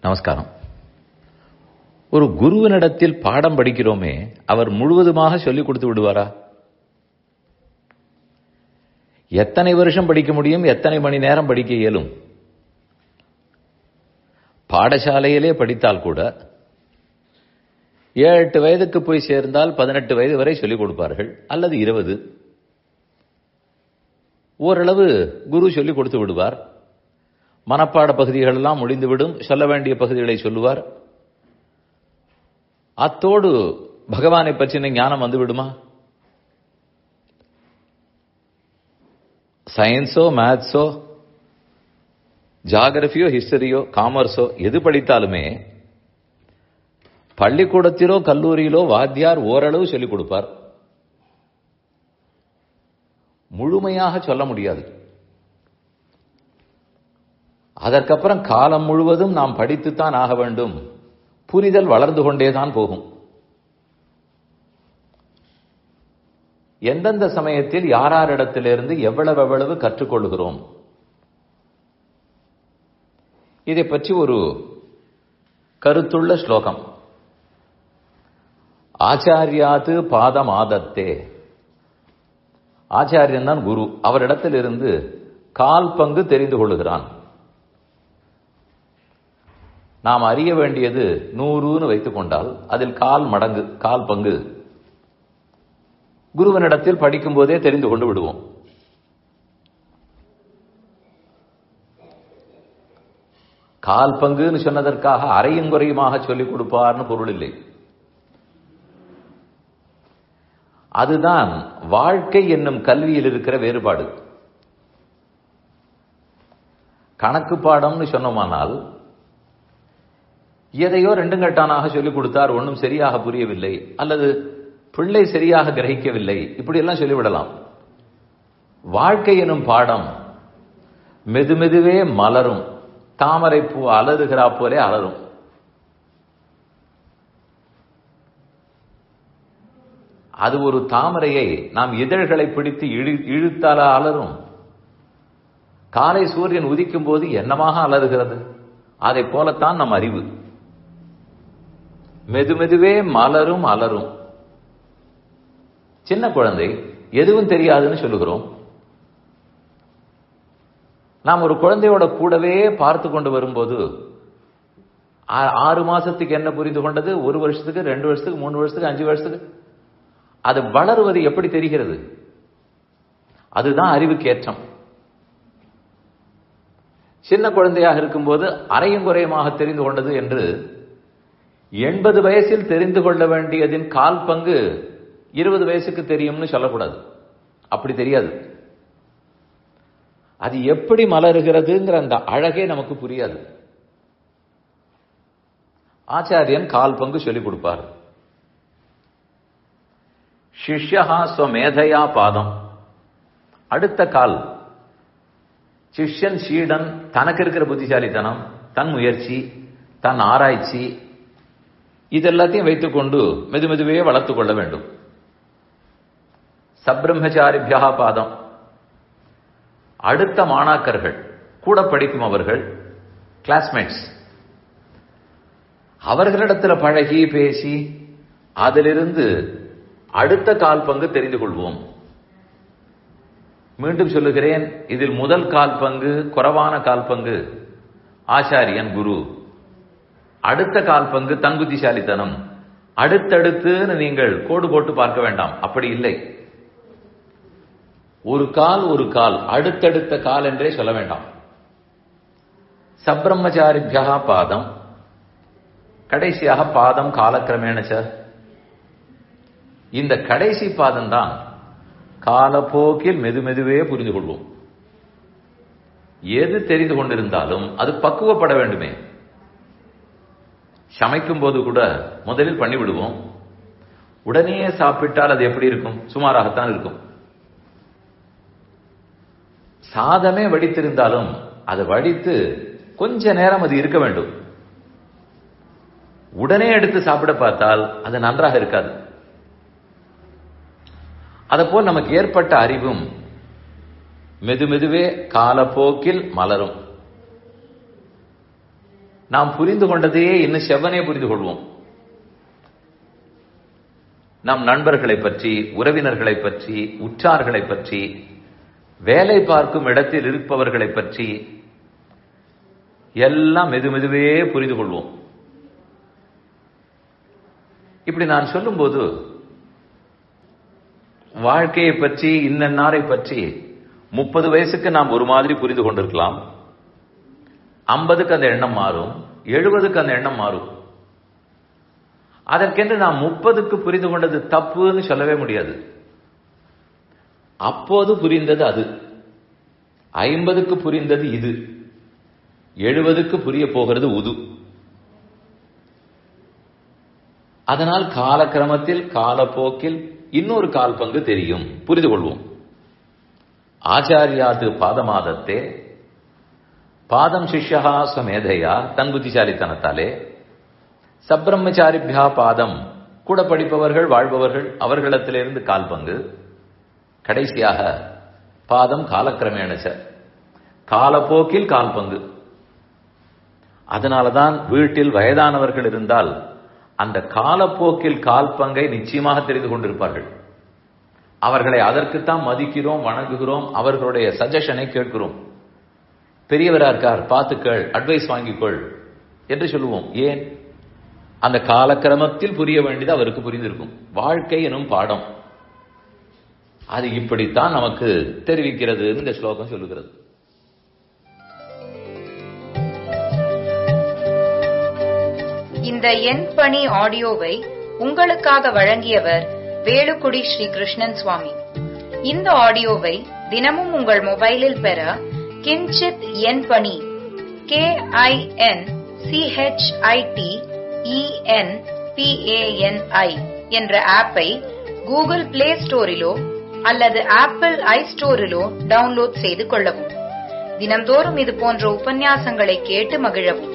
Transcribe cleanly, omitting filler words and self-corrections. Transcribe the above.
நமஸ்காரம். ஒரு குருவினிடத்தில் பாடம் படிக்கிறோமே, அவர் முழுவதுமாக சொல்லிக் கொடுத்து விடுவாரா? எத்தனை வருஷம் படிக்க முடியும்? எத்தனை மணி நேரம் படிக்க இயலும்? பாடசாலையிலே படித்தால் கூட 7-8 வயதுக்கு போய் சேர்ந்தால் 18 வயது வரை சொல்லிக் கொடுப்பார்கள், அல்லது 20. ஓரளவு குரு சொல்லிக் கொடுத்து விடுவார். மனப்பாட பகுதிகள் எல்லாம் முடிந்துவிடும். சொல்ல வேண்டிய பகுதிகளை சொல்லுவார். அத்தோடு பகவானை பற்றின ஞானம் வந்து விடுமா? சயின்ஸோ, மேத்ஸோ, ஜியாகிரபியோ, ஹிஸ்டரியோ, காமர்ஸோ எது படித்தாலுமே பள்ளிக்கூடத்திலோ கல்லூரியிலோ வாத்தியார் ஓரளவு சொல்லிக் கொடுப்பார். முழுமையாக சொல்ல முடியாது. அதற்கப்புறம் காலம் முழுவதும் நாம் படித்துத்தான் ஆக வேண்டும். புரிதல் வளர்ந்து கொண்டேதான் போகும். எந்தெந்த சமயத்தில் யாரிடத்திலிருந்து எவ்வளவு கற்றுக்கொள்கிறோம், இதை பற்றி ஒரு கருத்துள்ள ஸ்லோகம். ஆச்சாரியாத்து பாதம் ஆதத்தே. ஆச்சாரியன் தான் குரு. அவரிடத்திலிருந்து கால் பங்கு தெரிந்து கொள்ளுகிறான். நாம் அறிய வேண்டியது 100ன்னு வைத்துக் கொண்டால் அதில் கால் பங்கு குருவனிடத்தில் படிக்கும் போதே தெரிந்து கொண்டு விடுவோம். கால் பங்குன்னு சொன்னதற்காக அரையும் குறையுமாக சொல்லிக் கொடுப்பார்னு பொருள் இல்லை. அதுதான் வாழ்க்கை என்னும் கல்வியில் இருக்கிற வேறுபாடு. கணக்கு பாடம்னு சொன்னோமானால் எதையோ 2 கட்டானாக சொல்லிக் கொடுத்தார், ஒன்றும் சரியாக புரியவில்லை, அல்லது பிள்ளை சரியாக கிரகிக்கவில்லை, இப்படி எல்லாம் சொல்லிவிடலாம். வாழ்க்கை எனும் பாடம் மெதுமெதுவே மலரும். தாமரை பூ அலறுகிறா போலே அலரும். அது ஒரு தாமரையை நாம் இதழ்களை பிடித்து இழுத்தால அலரும். காலை சூரியன் உதிக்கும் போது என்னமாக அலறுகிறது. அதை போலத்தான் நம் அறிவு மெதுமெதுவே மலரும் அலரும். சின்ன குழந்தை எதுவும் தெரியாதுன்னு சொல்லுகிறோம். நாம் ஒரு குழந்தையோட கூடவே பார்த்து கொண்டு வரும்போது 6 மாசத்துக்கு என்ன புரிந்து கொண்டது, 1 வருஷத்துக்கு, 2 வருஷத்துக்கு, 3 வருஷத்துக்கு, 5 வருஷத்துக்கு அது வளருவது எப்படி தெரிகிறது? அதுதான் அறிவுக்கு ஏற்றம். சின்ன குழந்தையாக இருக்கும்போது அரையும் குறையுமாக தெரிந்து கொண்டது என்று 80 வயசில் தெரிந்து கொள்ள வேண்டியதின் கால் பங்கு 20 வயசுக்கு தெரியும்னு சொல்லக்கூடாது. அப்படி தெரியாது. அது எப்படி மலருகிறதுங்கிற அந்த அழகே நமக்கு புரியாது. ஆச்சாரியன் கால் பங்கு சொல்லிக் கொடுப்பார். சிஷ்யா ஸ்வமேதையா பாதம். அடுத்த கால் சிஷ்யன் சீடன் தனக்கு இருக்கிற புத்திசாலித்தனம், தன் முயற்சி, தன் ஆராய்ச்சி, இதெல்லாத்தையும் வைத்துக்கொண்டு மெதுமெதுவே வளர்த்துக் கொள்ள வேண்டும். சப்ரம்மச்சாரிபியா பாதம். அடுத்த மாணாக்கர்கள், கூட படிக்கும் அவர்கள், கிளாஸ்மேட்ஸ், அவர்களிடத்தில் பழகி பேசி அதிலிருந்து அடுத்த கால் பங்கு தெரிந்து கொள்வோம். மீண்டும் சொல்லுகிறேன், இதில் முதல் கால் பங்கு, குறைவான கால் பங்கு ஆச்சாரியன் குரு. அடுத்த கால் பங்கு தன் புத்திசாலித்தனம். அடுத்தடுத்து நீங்கள் கோடு போட்டு பார்க்க வேண்டாம், அப்படி இல்லை. ஒரு கால் அடுத்தடுத்த கால் என்றே சொல்ல வேண்டாம். சப்ரம்மச்சாரிபியா பாதம். கடைசியாக பாதம் காலக்கிரமேணச்ச. இந்த கடைசி பாதம் தான் காலப்போக்கில் மெதுமெதுவே புரிந்து கொள்வோம். எது தெரிந்து கொண்டிருந்தாலும் அது பக்குவப்பட வேண்டுமே. சமைக்கும் போது கூட முதலில் பண்ணிவிடுவோம். உடனே சாப்பிட்டால் அது எப்படி இருக்கும்? சுமாராகத்தான் இருக்கும். சாதமே வடித்திருந்தாலும் அதை வடித்து கொஞ்ச நேரம் அது இருக்க வேண்டும். உடனே எடுத்து சாப்பிட பார்த்தால் அது நன்றாக இருக்காது. அதப்போல் நமக்கு ஏற்பட்ட அறிவும் மெதுமெதுவே காலப்போக்கில் மலரும். நாம் புரிந்து கொண்டதையே இன்னும் செவ்வனே புரிந்து கொள்வோம். நம் நண்பர்களை பற்றி, உறவினர்களை பற்றி, உற்றார்களை பற்றி, வேலை பார்க்கும் இடத்தில் இருப்பவர்களை பற்றி எல்லாம் மெதுமெதுவே புரிந்து கொள்வோம். இப்படி நான் சொல்லும்போது வாழ்க்கையை பற்றி, இன்னன்னாரை பற்றி 30 வயசுக்கு நாம் ஒரு மாதிரி புரிந்து கொண்டிருக்கலாம். 50க்கு அந்த எண்ணம் மாறும், 70க்கு அந்த எண்ணம் மாறும். அதற்கென்று நாம் 30க்கு புரிந்து கொண்டது தப்புன்னு சொல்லவே முடியாது. அப்போது புரிந்தது அது, 50க்கு புரிந்தது இது, 70க்கு புரிய போகிறது உது. அதனால் காலக்கிரமத்தில், காலப்போக்கில் இன்னொரு கால் பங்கு தெரியும், புரிந்து கொள்வோம். ஆச்சாரியாது பாதமாதத்தே பாதம் சிஷ்யா சமேதையா, தன் புத்திசாலித்தனத்தாலே, சப்ரம்மச்சாரிபியா பாதம், கூட படிப்பவர்கள் வாழ்பவர்கள் அவர்களிடத்திலிருந்து கால் பங்கு, கடைசியாக பாதம் காலக்கிரமேணச்ச, காலப்போக்கில் கால் பங்கு. அதனாலதான் வீட்டில் வயதானவர்கள் இருந்தால் அந்த காலப்போக்கில் கால் பங்கை நிச்சயமாக தெரிந்து கொண்டிருப்பார்கள். அவர்களை அதற்குத்தான் மதிக்கிறோம், வணங்குகிறோம், அவர்களுடைய சஜஷனை கேட்கிறோம். பெரியவரா இருக்கார், பார்த்துக்கள், அட்வைஸ் வாங்கிக்கொள் என்று சொல்லுவோம். ஏன்? அந்த காலக்கிரமத்தில் புரிய வேண்டியது அவருக்கு புரிந்திருக்கும். வாழ்க்கை எனும் பாடம் அது இப்படித்தான் நமக்கு தெரிவிக்கிறது இந்த ஸ்லோகம் சொல்லுகிறது. இந்த என் பணி ஆடியோவை உங்களுக்காக வழங்கியவர் வேலுக்குடி ஸ்ரீ கிருஷ்ணன் சுவாமி. இந்த ஆடியோவை தினமும் உங்கள் மொபைலில் பெற கிஞ்சித் என் பணி KINCHITENPANI என்ற ஆப்பை கூகுள் பிளே ஸ்டோரிலோ அல்லது ஆப்பிள் ஐஸ்டோரிலோ டவுன்லோட் செய்து கொள்ளவும். தினம்தோறும் இது போன்ற உபன்யாசங்களை கேட்டு மகிழவும்.